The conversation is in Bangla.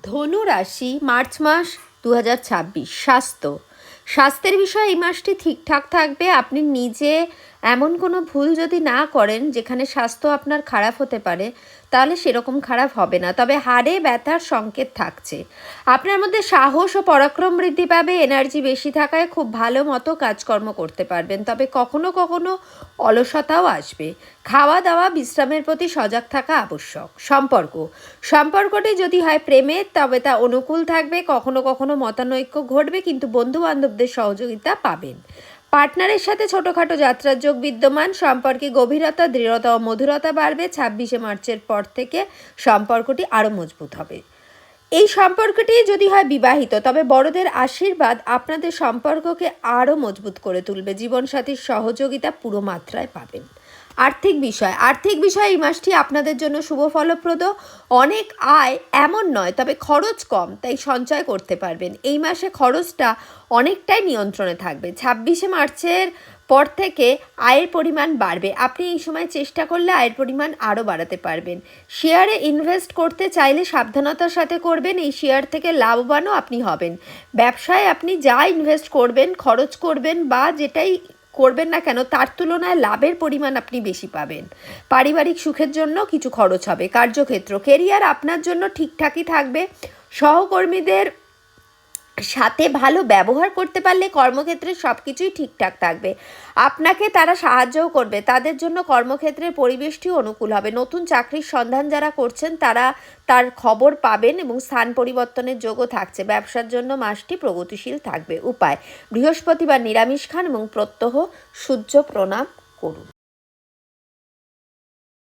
ধনু রাশি মার্চ মাস 2026। স্বাস্থ্যের বিষয়ে এই মাসটি ঠিকঠাক থাকবে। আপনি নিজে এমন কোনো ভুল যদি না করেন যেখানে স্বাস্থ্য আপনার খারাপ হতে পারে, তাহলে সেরকম খারাপ হবে না। তবে হাড়ে ব্যথার সংকেত থাকছে। আপনার মধ্যে সাহস ও পরাক্রম বৃদ্ধি পাবে। এনার্জি বেশি থাকায় খুব ভালো মতো কাজকর্ম করতে পারবেন। তবে কখনো কখনো অলসতাও আসবে। খাওয়া দাওয়া বিশ্রামের প্রতি সজাগ থাকা আবশ্যক। সম্পর্কটি যদি হয় প্রেমের, তবে তা অনুকূল থাকবে। কখনো কখনো মতানৈক্য ঘটবে, কিন্তু বন্ধু বান্ধবদের সহযোগিতা পাবেন। পার্টনারের সাথে ছোটোখাটো যাত্রার যোগ বিদ্যমান। সম্পর্কে গভীরতা, দৃঢ়তা ও মধুরতা বাড়বে। 26শে মার্চের পর থেকে সম্পর্কটি আরও মজবুত হবে। এই সম্পর্কটি যদি হয় বিবাহিত, তবে বড়দের আশীর্বাদ আপনাদের সম্পর্ককে আরও মজবুত করে তুলবে। জীবনসাথীর সহযোগিতা পুরো মাত্রায় পাবেন। আর্থিক বিষয় এই মাসটি আপনাদের জন্য শুভ ফলপ্রদ। অনেক আয় এমন নয়, তবে খরচ কম, তাই সঞ্চয় করতে পারবেন। এই মাসে খরচটা অনেকটাই নিয়ন্ত্রণে থাকবে। 26শে মার্চের পর থেকে আয়ের পরিমাণ বাড়বে। আপনি এই সময় চেষ্টা করলে আয়ের পরিমাণ আরও বাড়াতে পারবেন। শেয়ারে ইনভেস্ট করতে চাইলে সাবধানতার সাথে করবেন। এই শেয়ার থেকে লাভবানও আপনি হবেন। ব্যবসায় আপনি যা ইনভেস্ট করবেন, খরচ করবেন বা যেটাই করবেন না কেন, তার তুলনায় লাভের পরিমাণ আপনি বেশি পাবেন। পারিবারিক সুখের জন্য কিছু খরচ হবে। কেরিয়ার আপনার জন্য ঠিকঠাকই থাকবে। সহকর্মীদের সাথে ভালো ব্যবহার করতে পারলে কর্মক্ষেত্রে সব কিছুই ঠিকঠাক থাকবে। আপনাকে তারা সাহায্যও করবে। তাদের জন্য কর্মক্ষেত্রের পরিবেশটিও অনুকূল হবে। নতুন চাকরির সন্ধান যারা করছেন তারা তার খবর পাবেন এবং স্থান পরিবর্তনের যোগও থাকছে। ব্যবসার জন্য মাসটি প্রগতিশীল থাকবে। উপায়: বৃহস্পতিবার নিরামিষ খান এবং প্রত্যহ সূর্য প্রণাম করুন।